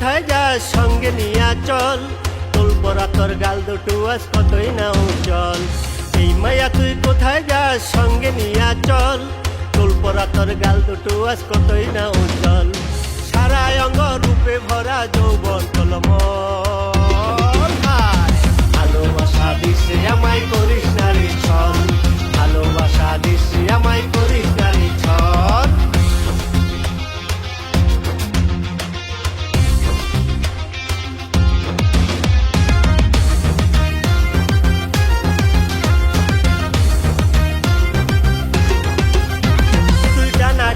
কোথায় যাস সঙ্গে নিয়া চল, তোল পরা তোর গাল দুটো আজ কতই না উজ্জ্বল। এই মায়া তুই কোথায় যাস সঙ্গে নিয়া চল, তোল পরা তোর গাল দুটো আজ কতই না উজ্জ্বল। সারা অঙ্গ রূপে ভরা যৌবন টলমল। ভালোবাসা দিছে আমায় করিস নারী ছল, ভালোবাসা দিছে আমায় করিস নারী ছল।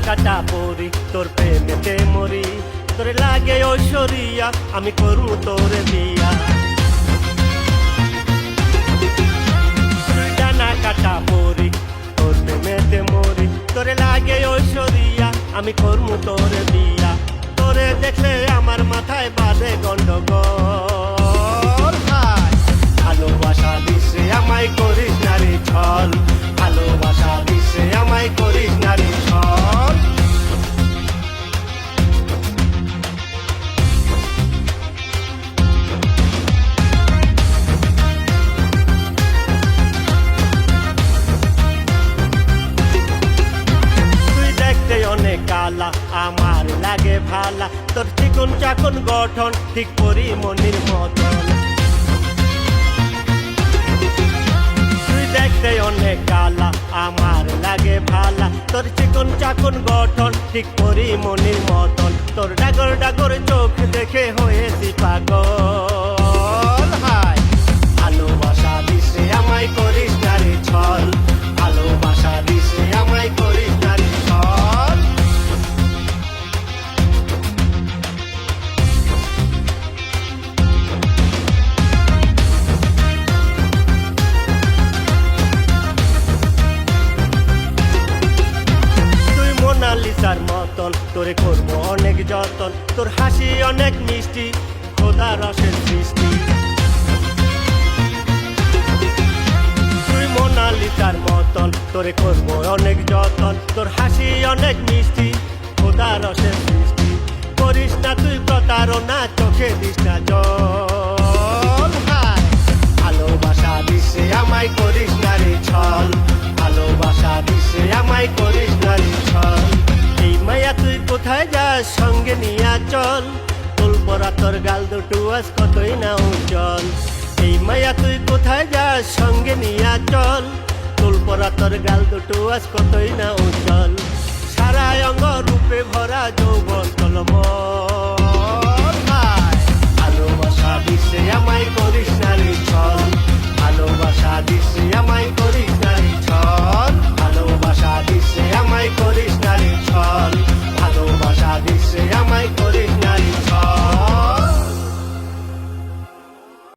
কাটা পরি তোর প্রেমেতে মরি, তোরে লাগে ঐশ্বরিয়া আমি করু তোরে বিয়া। ডানা কাটা পরি তোর প্রেমেতে মরি, তোরে লাগে ঐশ্বরিয়া আমি করু তোরে বিয়া। তোরে দেখলে আমার মাথায় বাঁধে গন্ডগোল। ভালোবাসা দিছে আমায় করিস নারী ছল, ভালোবাসা দিছে আমায় করিস নারী ছল। তুই দেখতে অনেক কালা আমার লাগে ভালা, তোর চিকন চাকন গঠন ঠিক করি মনির মতন। দেখতে অনেক কালা আমার লাগে ভালা, তোর চিকন চাকন গঠন ঠিক করি মনির মতন। তোর ডাগর ডাগর চোখ দেখে হয়েছি পাগল। ভালোবাসা দিছে আমায় করিস নারী ছল, ভালোবাসা দিছে আমায় করিস নারী ছল। মোনালিসার মতন তোরে করবো অনেক যতন, তোর হাসি অনেক মিষ্টি খোদা রসের সৃষ্টি। তুই মোনালিসার মতন তোরে করবো অনেক যতন, তোর হাসি অনেক মিষ্টি খোদা রসের সৃষ্টি। করিস না তুই প্রতারণা, চোখে দিস না জল। ভালোবাসা দিছে আমায় করিস নারী ছল, ভালোবাসা দিছে আমায় করিস নারী ছল। এই মায়া তুই কোথায় যাস সঙ্গে নিয়া চল, তোল পরা তোর গাল দুটো আজ কতই না উজ্জ্বল। এই মায়া তুই কোথায় যাস সঙ্গে নিয়া চল, তোল পরা তোর গাল দুটো আজ কতই না উজ্জ্বল। সারা অঙ্গ রূপে ভরা যৌবন টলমল।